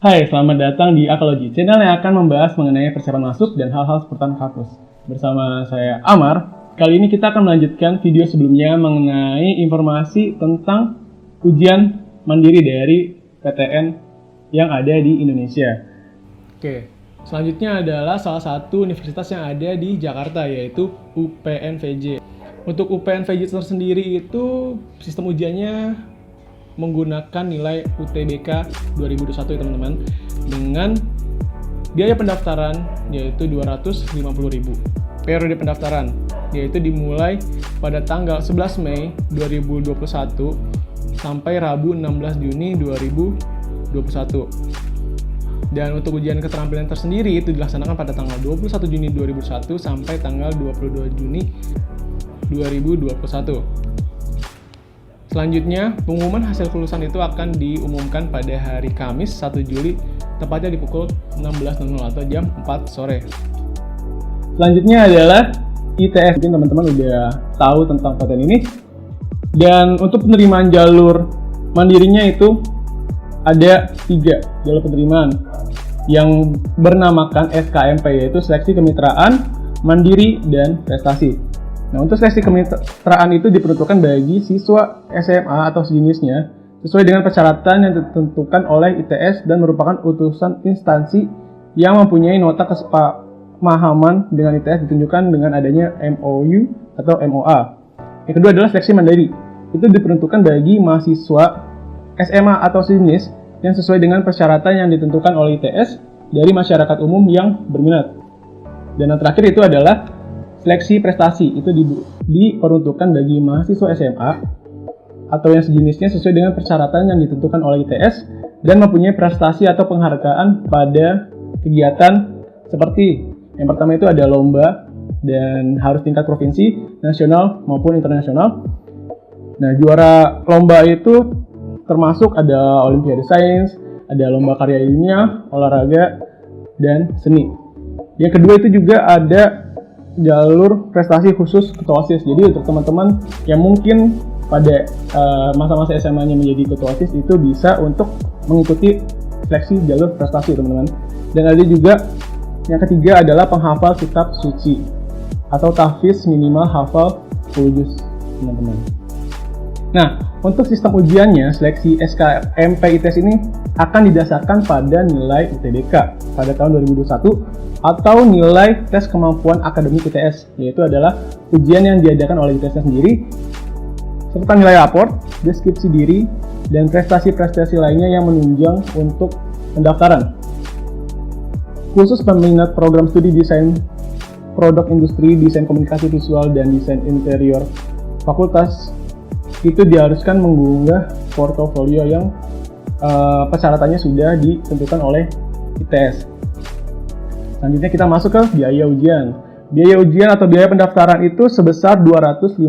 Hai, selamat datang di Akalogi, channel yang akan membahas mengenai persiapan masuk dan hal-hal seputar kampus. Bersama saya Amar, kali ini kita akan melanjutkan video sebelumnya mengenai informasi tentang ujian mandiri dari PTN yang ada di Indonesia. Oke, selanjutnya adalah salah satu universitas yang ada di Jakarta, yaitu UPNVJ. Untuk UPNVJ tersendiri itu sistem ujiannya menggunakan nilai UTBK 2021 ya teman-teman, dengan biaya pendaftaran yaitu 250.000. Periode pendaftaran yaitu dimulai pada tanggal 11 Mei 2021 sampai Rabu 16 Juni 2021. Dan untuk ujian keterampilan tersendiri itu dilaksanakan pada tanggal 21 Juni 2021 sampai tanggal 22 Juni 2021. Selanjutnya, pengumuman hasil kelulusan itu akan diumumkan pada hari Kamis 1 Juli, tepatnya di pukul 16.00 atau jam 4 sore. Selanjutnya adalah ITS. Mungkin teman-teman udah tahu tentang PTN ini. Dan untuk penerimaan jalur mandirinya itu ada 3 jalur penerimaan yang bernamakan SKMP, yaitu Seleksi Kemitraan, Mandiri, dan Prestasi. Nah, untuk seleksi kemitraan itu diperuntukkan bagi siswa SMA atau sejenisnya sesuai dengan persyaratan yang ditentukan oleh ITS dan merupakan utusan instansi yang mempunyai nota kesepakaman dengan ITS ditunjukkan dengan adanya MOU atau MOA. Yang kedua adalah seleksi mandiri. Itu diperuntukkan bagi mahasiswa SMA atau sejenis yang sesuai dengan persyaratan yang ditentukan oleh ITS dari masyarakat umum yang berminat. Dan yang terakhir itu adalah seleksi prestasi, itu diperuntukkan bagi mahasiswa SMA atau yang sejenisnya sesuai dengan persyaratan yang ditentukan oleh ITS dan mempunyai prestasi atau penghargaan pada kegiatan seperti yang pertama itu ada lomba dan harus tingkat provinsi, nasional maupun internasional. Nah, juara lomba itu termasuk ada Olimpiade Sains, ada lomba karya ilmiah, olahraga, dan seni. Yang kedua itu juga ada jalur prestasi khusus ketua OSIS. Jadi untuk teman-teman yang mungkin pada masa-masa SMA-nya menjadi ketua OSIS itu bisa untuk mengikuti seleksi jalur prestasi teman-teman. Dan ada juga yang ketiga adalah penghafal kitab suci atau tahfiz minimal hafal 10 juz teman-teman. Nah, untuk sistem ujiannya seleksi SKMP ITS ini akan didasarkan pada nilai UTBK pada tahun 2021 atau nilai tes kemampuan akademik ITS, yaitu adalah ujian yang diadakan oleh ITS sendiri, serta nilai raport, deskripsi diri, dan prestasi-prestasi lainnya yang menunjang untuk pendaftaran. Khusus peminat program studi desain produk industri, desain komunikasi visual, dan desain interior fakultas, itu diharuskan mengunggah portofolio yang persyaratannya sudah ditentukan oleh ITS. Selanjutnya kita masuk ke biaya ujian. Biaya ujian atau biaya pendaftaran itu sebesar 250.000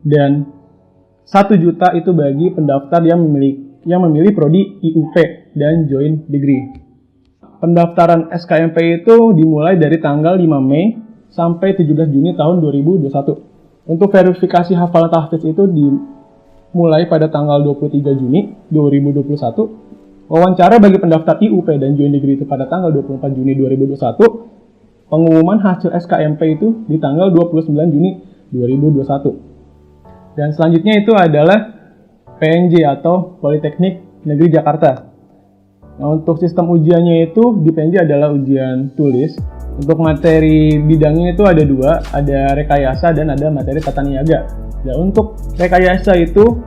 dan 1 juta itu bagi pendaftar yang memilih prodi IUP dan joint degree. Pendaftaran SKMP itu dimulai dari tanggal 5 Mei sampai 17 Juni tahun 2021. Untuk verifikasi hafalan tahfiz itu dimulai pada tanggal 23 Juni 2021. Wawancara bagi pendaftar IUP dan joint degree itu pada tanggal 24 Juni 2021. Pengumuman hasil SKMP itu di tanggal 29 Juni 2021. Dan selanjutnya itu adalah PNJ atau Politeknik Negeri Jakarta. Nah, untuk sistem ujiannya itu di PNJ adalah ujian tulis. Untuk materi bidangnya itu ada 2, ada rekayasa dan ada materi tata niaga. Nah, untuk rekayasa itu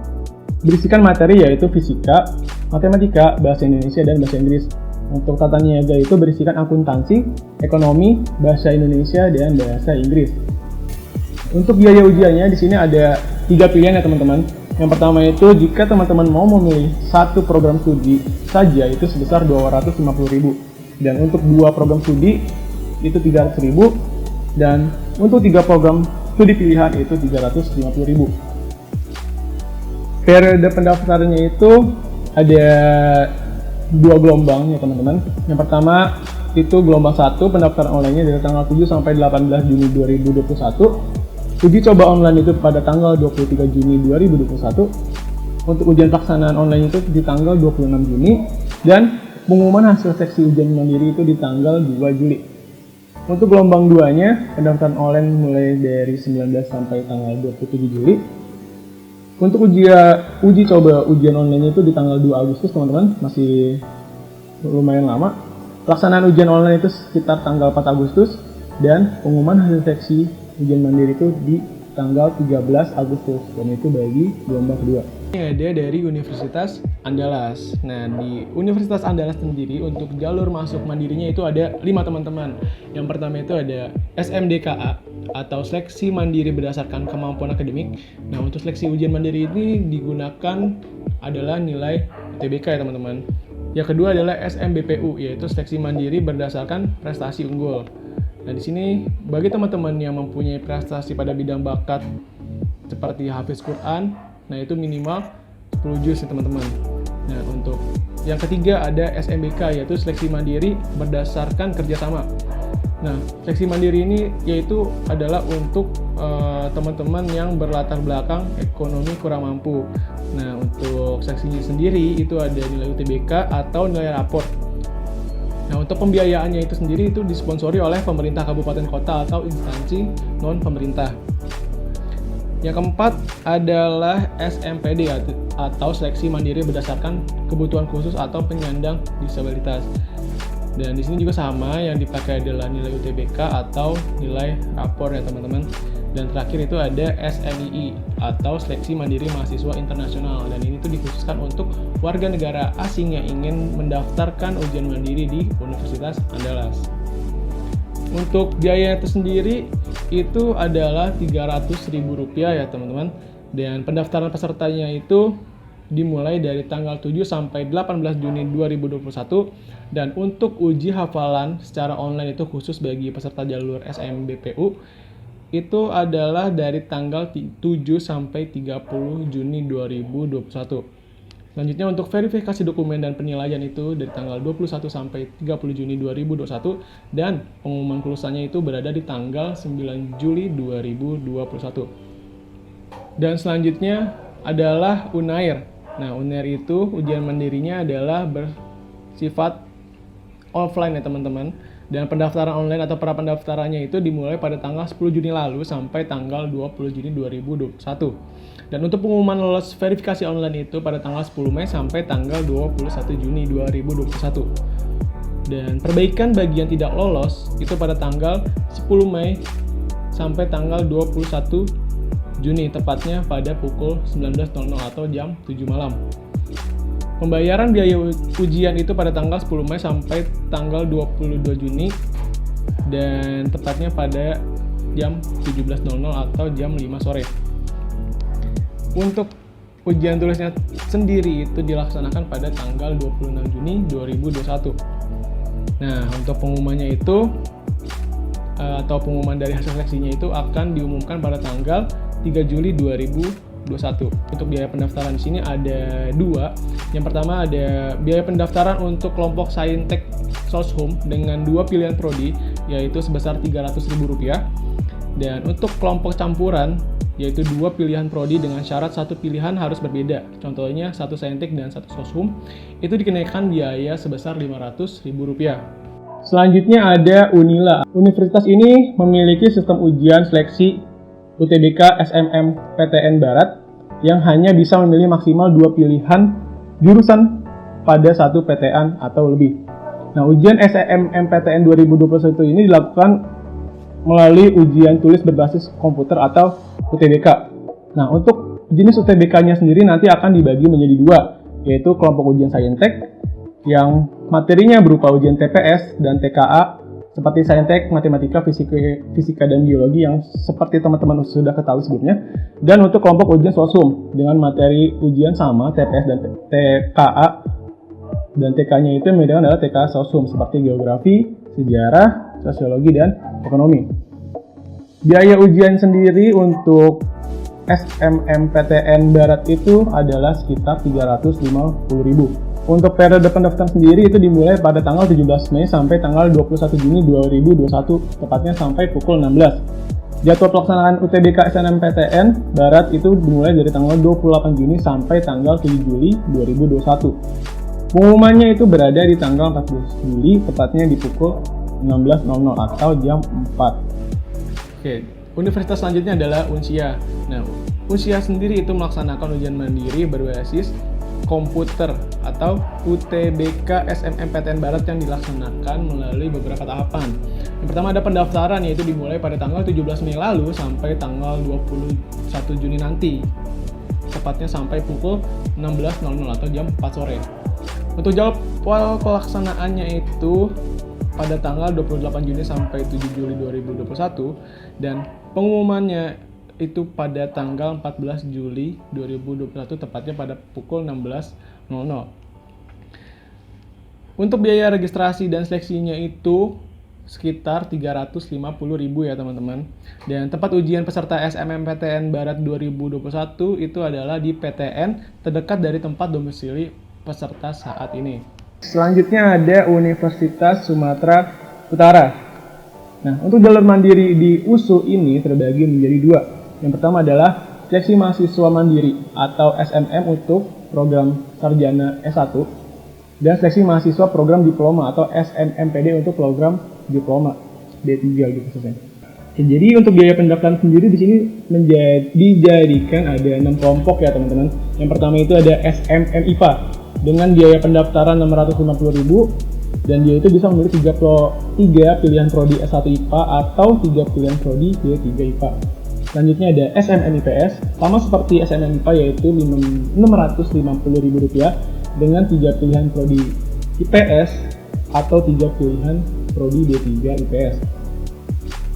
berisikan materi yaitu fisika, matematika, bahasa Indonesia, dan bahasa Inggris. Untuk tata niaga itu berisikan akuntansi, ekonomi, bahasa Indonesia, dan bahasa Inggris. Untuk biaya ujiannya di sini ada 3 pilihan ya teman-teman. Yang pertama itu jika teman-teman mau memilih satu program studi saja itu sebesar 250.000. Dan untuk 2 program studi itu 300.000 dan untuk 3 program studi pilihan itu 350.000. Periode pendaftarannya itu ada 2 gelombang ya teman-teman. Yang pertama itu gelombang 1 pendaftaran online-nya dari tanggal 7 sampai 18 Juni 2021. Uji coba online itu pada tanggal 23 Juni 2021. Untuk ujian pelaksanaan online itu di tanggal 26 Juni. Dan pengumuman hasil seleksi ujian mandiri itu di tanggal 2 Juli. Untuk gelombang 2-nya, pendaftaran online mulai dari 19 sampai tanggal 27 Juli. Untuk uji coba ujian online itu di tanggal 2 Agustus, teman-teman, masih lumayan lama. Pelaksanaan ujian online itu sekitar tanggal 4 Agustus, dan pengumuman hasil seleksi ujian mandiri itu di tanggal 13 Agustus, dan itu bagi gelombang kedua. Ini ada dari Universitas Andalas. Nah, di Universitas Andalas sendiri untuk jalur masuk mandirinya itu ada 5, teman-teman. Yang pertama itu ada SMDKA atau seleksi mandiri berdasarkan kemampuan akademik. Nah, untuk seleksi ujian mandiri ini digunakan adalah nilai UTBK ya, teman-teman. Yang kedua adalah SMBPU, yaitu seleksi mandiri berdasarkan prestasi unggul. Nah, di sini bagi teman-teman yang mempunyai prestasi pada bidang bakat seperti hafiz Quran, nah itu minimal 10 juz ya, teman-teman. Nah, untuk yang ketiga ada SMBK, yaitu seleksi mandiri berdasarkan kerjasama. Nah, seleksi mandiri ini yaitu adalah untuk teman-teman yang berlatar belakang ekonomi kurang mampu. Nah, untuk seleksinya sendiri itu ada nilai UTBK atau nilai rapor. Nah, untuk pembiayaannya itu sendiri itu disponsori oleh pemerintah kabupaten kota atau instansi non-pemerintah. Yang keempat adalah SMPD atau seleksi mandiri berdasarkan kebutuhan khusus atau penyandang disabilitas. Dan di sini juga sama, yang dipakai adalah nilai UTBK atau nilai rapor ya, teman-teman. Dan terakhir itu ada SNII atau seleksi mandiri mahasiswa internasional, dan ini tuh dikhususkan untuk warga negara asing yang ingin mendaftarkan ujian mandiri di Universitas Andalas. Untuk biaya itu sendiri itu adalah Rp300.000 ya, teman-teman. Dan pendaftaran pesertanya itu dimulai dari tanggal 7 sampai 18 Juni 2021. Dan untuk uji hafalan secara online itu khusus bagi peserta jalur SMBPU itu adalah dari tanggal 7 sampai 30 Juni 2021. Selanjutnya untuk verifikasi dokumen dan penilaian itu dari tanggal 21 sampai 30 Juni 2021, dan pengumuman kelulusannya itu berada di tanggal 9 Juli 2021. Dan selanjutnya adalah UNAIR. Nah, UNAIR itu ujian mandirinya adalah bersifat offline ya, teman-teman. Dan pendaftaran online atau pra-pendaftarannya itu dimulai pada tanggal 10 Juni lalu sampai tanggal 20 Juni 2021. Dan untuk pengumuman lolos verifikasi online itu pada tanggal 10 Mei sampai tanggal 21 Juni 2021. Dan perbaikan bagi yang tidak lolos itu pada tanggal 10 Mei sampai tanggal 21 Juni, tepatnya pada pukul 19.00 atau jam 7 malam. Pembayaran biaya ujian itu pada tanggal 10 Mei sampai tanggal 22 Juni, dan tepatnya pada jam 17.00 atau jam 5 sore. Untuk ujian tulisnya sendiri itu dilaksanakan pada tanggal 26 Juni 2021. Nah, untuk pengumumannya itu atau pengumuman dari hasil seleksinya itu akan diumumkan pada tanggal 3 Juli 2021. Untuk biaya pendaftaran di sini ada 2. Yang pertama ada biaya pendaftaran untuk kelompok Saintek Soshum dengan 2 pilihan prodi, yaitu sebesar Rp300.000. Dan untuk kelompok campuran, yaitu 2 pilihan prodi dengan syarat 1 pilihan harus berbeda. Contohnya 1 Saintek dan 1 Soshum, itu dikenakan biaya sebesar Rp500.000. Selanjutnya ada Unila. Universitas ini memiliki sistem ujian seleksi UTBK SNMPTN Barat yang hanya bisa memilih maksimal 2 pilihan jurusan pada 1 PTN atau lebih. Nah, ujian SNMPTN 2021 ini dilakukan melalui ujian tulis berbasis komputer atau UTBK. Nah, untuk jenis UTBK-nya sendiri nanti akan dibagi menjadi 2, yaitu kelompok ujian Saintek yang materinya berupa ujian TPS dan TKA seperti Saintek, Matematika, Fisika, dan Biologi yang seperti teman-teman sudah ketahui sebelumnya. Dan untuk kelompok ujian Soshum dengan materi ujian sama TPS dan TKA, dan TK-nya itu yang membedakan adalah TK Soshum seperti Geografi, Sejarah, Sosiologi, dan Ekonomi. Biaya ujian sendiri untuk SNMPTN Barat itu adalah sekitar Rp350.000. Untuk periode pendaftaran sendiri itu dimulai pada tanggal 17 Mei sampai tanggal 21 Juni 2021, tepatnya sampai pukul 16. Jadwal pelaksanaan UTBK SNMPTN Barat itu dimulai dari tanggal 28 Juni sampai tanggal 7 Juli 2021. Pengumumannya itu berada di tanggal 14 Juli, tepatnya di pukul 16.00 atau jam 4. Oke, universitas selanjutnya adalah Unsia. Nah, Unsia sendiri itu melaksanakan ujian mandiri berbasis komputer atau UTBK SNMPTN Barat yang dilaksanakan melalui beberapa tahapan. Yang pertama ada pendaftaran, yaitu dimulai pada tanggal 17 Mei lalu sampai tanggal 21 Juni nanti, tepatnya sampai pukul 16.00 atau jam 4 sore. Untuk jadwal pelaksanaannya itu pada tanggal 28 Juni sampai 7 Juli 2021 dan pengumumannya itu pada tanggal 14 Juli 2021 tepatnya pada pukul 16.00. Untuk biaya registrasi dan seleksinya itu sekitar 350.000 ya teman-teman. Dan tempat ujian peserta SNMPTN Barat 2021 itu adalah di PTN terdekat dari tempat domisili peserta saat ini. Selanjutnya ada Universitas Sumatera Utara. Nah, untuk jalur mandiri di USU ini terbagi menjadi dua. Yang pertama adalah seleksi mahasiswa mandiri atau SMM untuk program sarjana S1 dan seleksi mahasiswa program diploma atau SNMPD untuk program diploma D3 gitu maksudnya. Jadi untuk biaya pendaftaran sendiri di sini dijadikan ada 6 kelompok ya teman-teman. Yang pertama itu ada SMM IPA dengan biaya pendaftaran 650.000 dan dia itu bisa memilih 3 pilihan prodi S1 IPA atau 3 pilihan prodi D3 IPA. Selanjutnya ada SMM IPS, sama seperti SMM IPA yaitu Rp650.000 dengan 3 pilihan prodi IPS atau 3 pilihan prodi D3 IPS.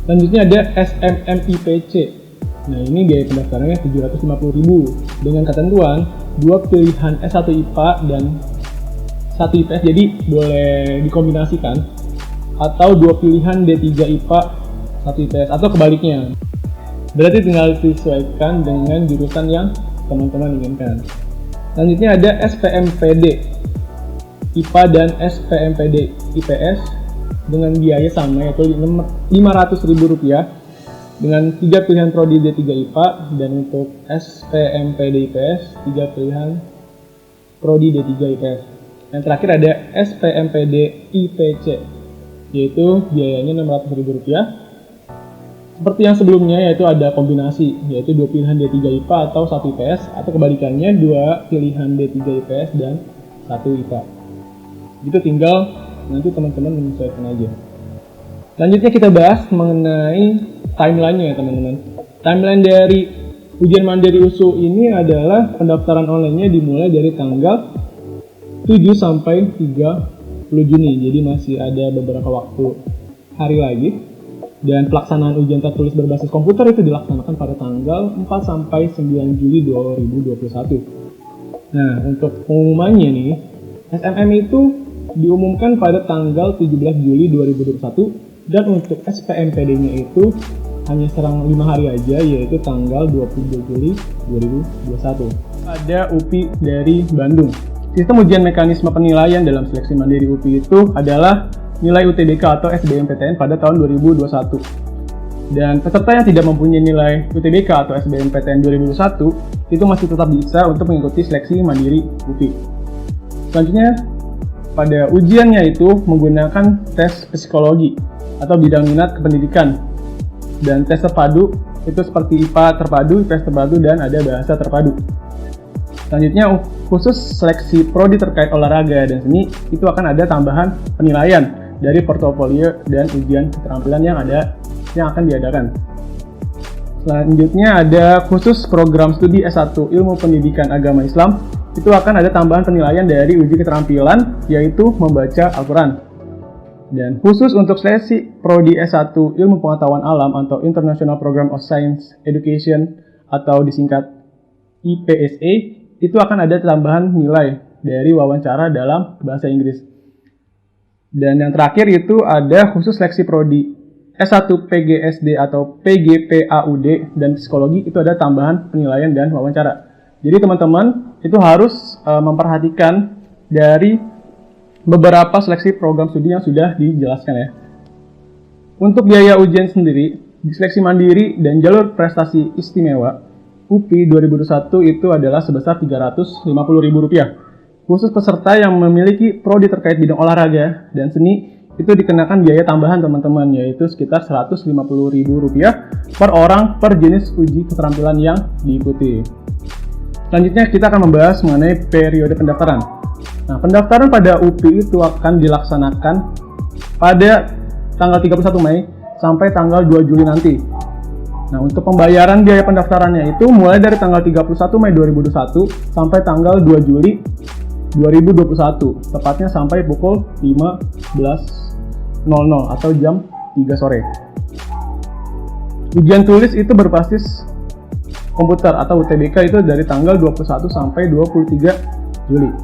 Selanjutnya ada SMM IPC. Nah, ini biaya pendaftarannya Rp750.000 dengan ketentuan 2 pilihan S1 IPA dan 1 IPS, jadi boleh dikombinasikan, atau 2 pilihan D3 IPA 1 IPS atau kebaliknya. Berarti tinggal disesuaikan dengan jurusan yang teman-teman inginkan. Selanjutnya ada SPMPD IPA dan SPMPD IPS dengan biaya sama yaitu Rp500.000 dengan 3 pilihan prodi D3 IPA dan untuk SPMPD IPS 3 pilihan prodi D3 IPS. Yang terakhir ada SPMPD IPC yaitu biayanya Rp600.000. Seperti yang sebelumnya yaitu ada kombinasi yaitu 2 pilihan D3 IPA atau 1 IPS atau kebalikannya 2 pilihan D3 IPS dan 1 IPA. Itu tinggal nanti teman-teman menyesuaikan aja. Selanjutnya kita bahas mengenai timeline-nya ya teman-teman. Timeline dari ujian mandiri USU ini adalah pendaftaran online-nya dimulai dari tanggal 7 sampai 30 Juni. Jadi masih ada beberapa waktu hari lagi. Dan pelaksanaan ujian tertulis berbasis komputer itu dilaksanakan pada tanggal 4 sampai 9 Juli 2021. Nah, untuk pengumumannya nih, SMM itu diumumkan pada tanggal 17 Juli 2021 dan untuk SPMPD-nya itu hanya serang 5 hari aja yaitu tanggal 22 Juli 2021. Ada UPI dari Bandung. Sistem ujian mekanisme penilaian dalam seleksi mandiri UPI itu adalah nilai UTBK atau SBMPTN pada tahun 2021. Dan peserta yang tidak mempunyai nilai UTBK atau SBMPTN 2021 itu masih tetap bisa untuk mengikuti seleksi mandiri UPI. Selanjutnya pada ujiannya itu menggunakan tes psikologi atau bidang minat kependidikan dan tes terpadu itu seperti IPA terpadu, IPS terpadu, dan ada bahasa terpadu. Selanjutnya khusus seleksi prodi terkait olahraga dan seni itu akan ada tambahan penilaian dari portofolio dan ujian keterampilan yang akan diadakan. Selanjutnya ada khusus program studi S1 Ilmu Pendidikan Agama Islam itu akan ada tambahan penilaian dari uji keterampilan yaitu membaca Al-Quran. Dan khusus untuk seleksi prodi S1 Ilmu Pengetahuan Alam atau International Program of Science Education atau disingkat IPSA itu akan ada tambahan nilai dari wawancara dalam bahasa Inggris. Dan yang terakhir itu ada khusus seleksi prodi S1 PGSD atau PGPAUD dan psikologi itu ada tambahan penilaian dan wawancara. Jadi teman-teman itu harus memperhatikan dari beberapa seleksi program studi yang sudah dijelaskan ya. Untuk biaya ujian sendiri, di seleksi mandiri dan jalur prestasi istimewa, UPI 2021 itu adalah sebesar Rp350.000. Khusus peserta yang memiliki prodi terkait bidang olahraga dan seni itu dikenakan biaya tambahan teman-teman, yaitu sekitar Rp150.000 per orang per jenis uji keterampilan yang diikuti. Selanjutnya kita akan membahas mengenai periode pendaftaran. Nah, pendaftaran pada UPI itu akan dilaksanakan pada tanggal 31 Mei sampai tanggal 2 Juli nanti. Nah, untuk pembayaran biaya pendaftarannya itu mulai dari tanggal 31 Mei 2021 sampai tanggal 2 Juli 2021, tepatnya sampai pukul 15.00 atau jam 3 sore. Ujian tulis itu berbasis komputer atau UTBK itu dari tanggal 21 sampai 23 Juli.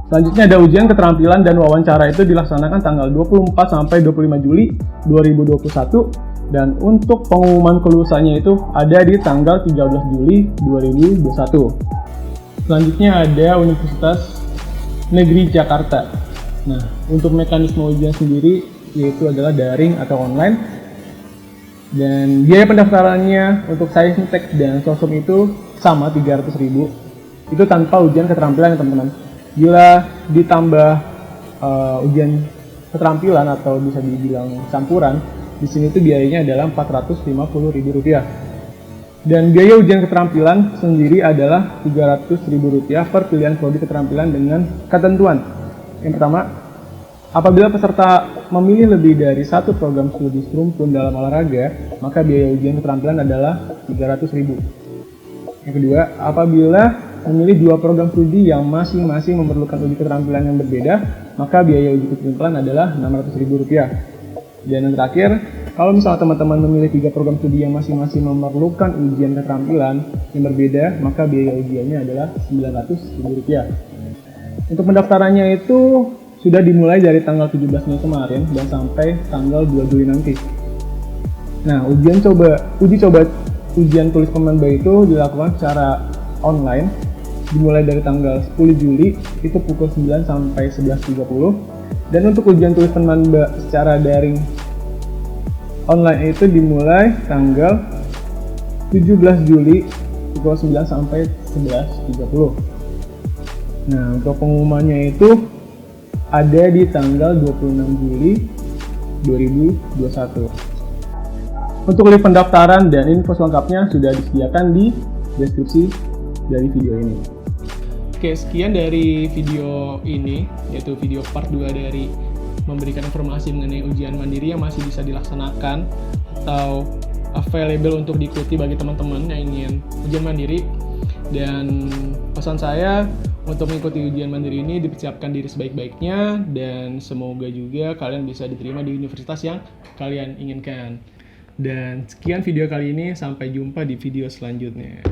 Selanjutnya ada ujian keterampilan dan wawancara itu dilaksanakan tanggal 24 sampai 25 Juli 2021 dan untuk pengumuman kelulusannya itu ada di tanggal 13 Juli 2021. Selanjutnya ada Universitas Negeri Jakarta. Nah, untuk mekanisme ujian sendiri yaitu adalah daring atau online. Dan biaya pendaftarannya untuk Saintek dan Sosum itu sama 300.000. Itu tanpa ujian keterampilan ya teman-teman. Bila ditambah ujian keterampilan atau bisa dibilang campuran, di sini tuh biayanya adalah Rp450.000. Dan biaya ujian keterampilan sendiri adalah Rp300.000 per pilihan prodi keterampilan dengan ketentuan. Yang pertama, apabila peserta memilih lebih dari satu program studi serumpun dalam olahraga, maka biaya ujian keterampilan adalah Rp300.000. Yang kedua, apabila memilih dua program studi yang masing-masing memerlukan uji keterampilan yang berbeda, maka biaya uji keterampilan adalah Rp600.000. Dan yang terakhir, kalau misalnya teman-teman memilih 3 program studi yang masing-masing memerlukan ujian keterampilan yang berbeda, maka biaya ujiannya adalah Rp900.000. Untuk pendaftarannya itu sudah dimulai dari tanggal 17 Mei kemarin dan sampai tanggal 2 Juli nanti. Nah, ujian tulis pemanba itu dilakukan secara online, dimulai dari tanggal 10 Juli itu pukul 9 sampai 11.30. Dan untuk ujian tulis pemanba secara daring online itu dimulai tanggal 17 Juli pukul 9 sampai 11.30. Nah, untuk pengumumannya itu ada di tanggal 26 Juli 2021. Untuk link pendaftaran dan info selengkapnya sudah disediakan di deskripsi dari video ini. Oke, sekian dari video ini, yaitu video part 2 dari memberikan informasi mengenai ujian mandiri yang masih bisa dilaksanakan atau available untuk diikuti bagi teman-teman yang ingin ujian mandiri. Dan pesan saya untuk mengikuti ujian mandiri ini dipersiapkan diri sebaik-baiknya dan semoga juga kalian bisa diterima di universitas yang kalian inginkan. Dan sekian video kali ini, sampai jumpa di video selanjutnya.